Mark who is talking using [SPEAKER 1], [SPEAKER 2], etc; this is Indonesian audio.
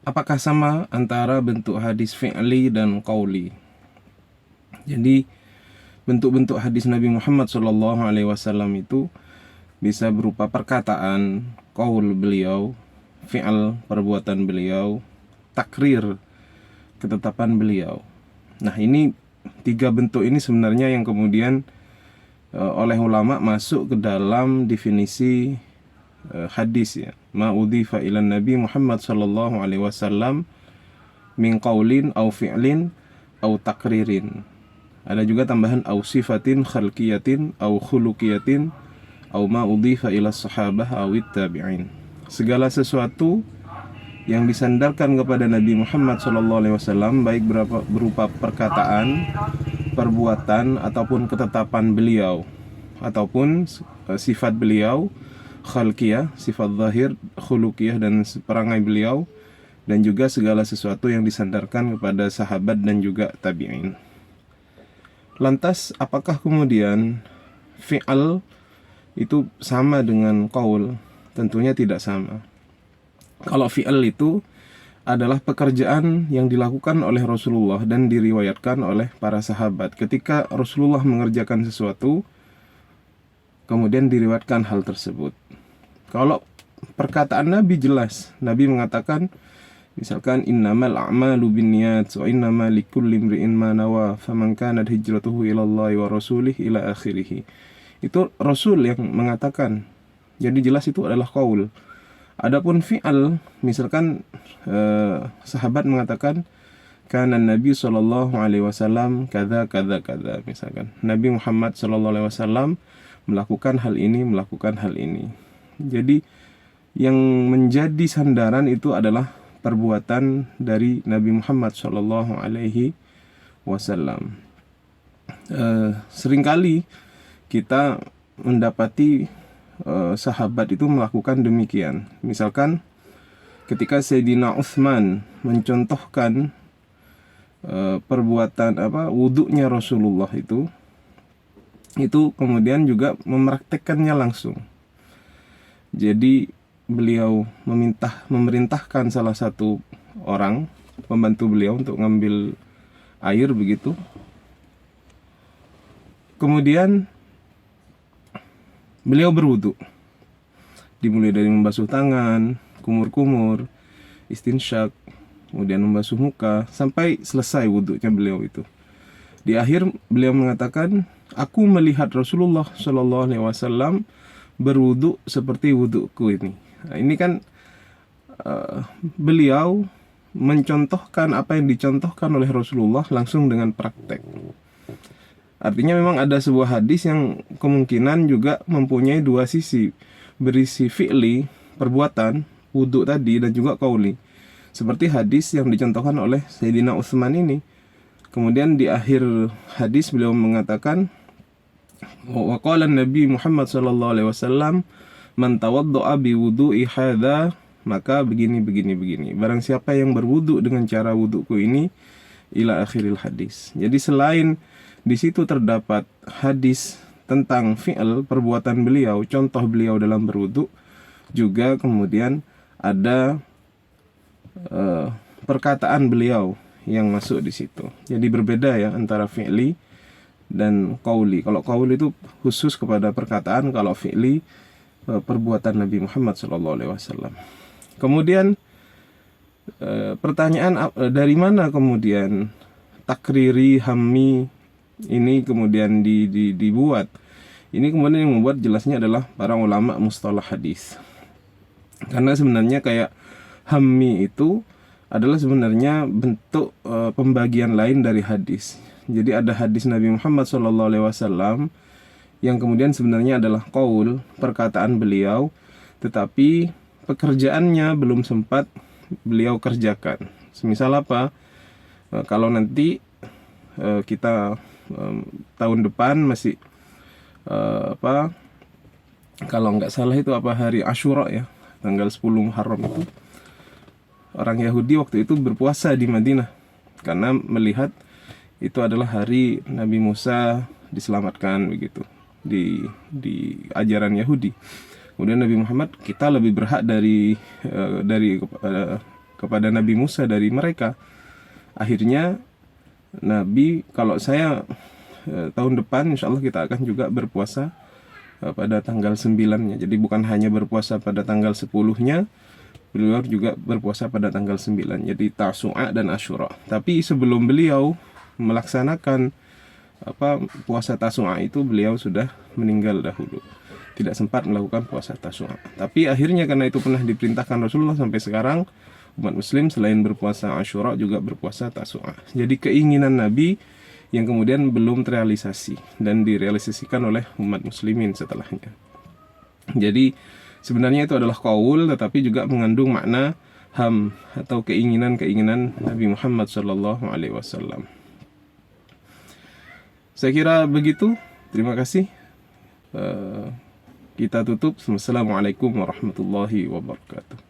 [SPEAKER 1] apakah sama antara bentuk hadis fi'li dan qauli? Jadi bentuk-bentuk hadis Nabi Muhammad SAW itu bisa berupa perkataan, qaul beliau, fi'al perbuatan beliau, takrir ketetapan beliau. Nah, ini tiga bentuk ini sebenarnya yang kemudian oleh ulama masuk ke dalam definisi hadis ya. Ma udhifa ila Nabi Muhammad sallallahu alaihi wasallam min qaulin au fi'lin au takririn. Ada juga tambahan au sifatin khalqiyatin au khuluqiyatin au ma udhifa ila sahabah au tabi'in. Segala sesuatu yang disandarkan kepada Nabi Muhammad SAW, baik berupa perkataan, perbuatan, ataupun ketetapan beliau, ataupun sifat beliau, khalqiyah, sifat zahir, khuluqiyah, dan perangai beliau, dan juga segala sesuatu yang disandarkan kepada sahabat dan juga tabi'in. Lantas, apakah kemudian fi'al itu sama dengan qaul? Tentunya tidak sama. Kalau fi'al itu adalah pekerjaan yang dilakukan oleh Rasulullah dan diriwayatkan oleh para sahabat. Ketika Rasulullah mengerjakan sesuatu, kemudian diriwayatkan hal tersebut. Kalau perkataan Nabi jelas, Nabi mengatakan misalkan innamal a'malu binniyat wa innama likulli imri'in ma nawa faman kanat hijratuhu ila Allah wa rasulih ila akhirih. Itu Rasul yang mengatakan. Jadi jelas itu adalah qaul. Adapun fi'al, misalkan sahabat mengatakan kana Nabi sallallahu alaihi wasallam kadza kadza kadza, misalkan Nabi Muhammad sallallahu alaihi wasallam melakukan hal ini. Jadi yang menjadi sandaran itu adalah perbuatan dari Nabi Muhammad sallallahu alaihi wasallam. Seringkali kita mendapati sahabat itu melakukan demikian. Misalkan ketika Sayyidina Utsman mencontohkan perbuatan wudhunya Rasulullah itu kemudian juga mempraktekkannya langsung. Jadi beliau memerintahkan salah satu orang pembantu beliau untuk ngambil air begitu. Kemudian beliau berwudu, dimulai dari membasuh tangan, kumur-kumur, istinsyak, kemudian membasuh muka, sampai selesai wudunya beliau itu. Di akhir beliau mengatakan, aku melihat Rasulullah Shallallahu Alaihi Wasallam berwudu seperti wuduku ini. Nah, ini kan beliau mencontohkan apa yang dicontohkan oleh Rasulullah langsung dengan praktek. Artinya memang ada sebuah hadis yang kemungkinan juga mempunyai dua sisi, berisi fi'li, perbuatan, wudu tadi, dan juga qauli. Seperti hadis yang dicontohkan oleh Sayyidina Utsman ini. Kemudian di akhir hadis beliau mengatakan, wa qala Nabi Muhammad sallallahu alaihi wasallam, man tawadda'a bi wudu'i hadza, maka begini. Barang siapa yang berwudu dengan cara wuduku ini, ila akhiril hadis. Jadi selain di situ terdapat hadis tentang fi'al, perbuatan beliau, contoh beliau dalam berwudu, juga kemudian ada perkataan beliau yang masuk di situ. Jadi berbeda ya antara fi'li dan qauli. Kalau qauli itu khusus kepada perkataan, kalau fi'li perbuatan Nabi Muhammad SAW. Kemudian pertanyaan, dari mana kemudian takriri, hammi ini kemudian dibuat? Ini kemudian yang membuat jelasnya adalah para ulama mustalah hadis. Karena sebenarnya kayak hammi itu adalah sebenarnya bentuk pembagian lain dari hadis. Jadi ada hadis Nabi Muhammad SAW yang kemudian sebenarnya adalah qaul, perkataan beliau, tetapi pekerjaannya belum sempat beliau kerjakan. Semisal apa? Kalau nanti kita tahun depan masih kalau nggak salah itu hari Asyura ya, tanggal 10 Muharram itu, orang Yahudi waktu itu berpuasa di Madinah karena melihat itu adalah hari Nabi Musa diselamatkan begitu di ajaran Yahudi. Kemudian Nabi Muhammad, kita lebih berhak dari kepada Nabi Musa dari mereka. Akhirnya Nabi, kalau saya tahun depan insya Allah kita akan juga berpuasa pada tanggal 9-nya. Jadi bukan hanya berpuasa pada tanggal 10-nya, beliau juga berpuasa pada tanggal 9. Jadi Tasu'a dan Asyura. Tapi sebelum beliau melaksanakan puasa Tasu'a itu, beliau sudah meninggal dahulu, tidak sempat melakukan puasa Tasu'a. Tapi akhirnya karena itu pernah diperintahkan Rasulullah, sampai sekarang umat muslim selain berpuasa Asyura juga berpuasa Tasu'a. Jadi keinginan Nabi yang kemudian belum terrealisasi dan direalisasikan oleh umat muslimin setelahnya. Jadi sebenarnya itu adalah qaul, tetapi juga mengandung makna ham atau keinginan-keinginan Nabi Muhammad SAW. Saya kira begitu. Terima kasih. Kita tutup. Wassalamualaikum warahmatullahi wabarakatuh.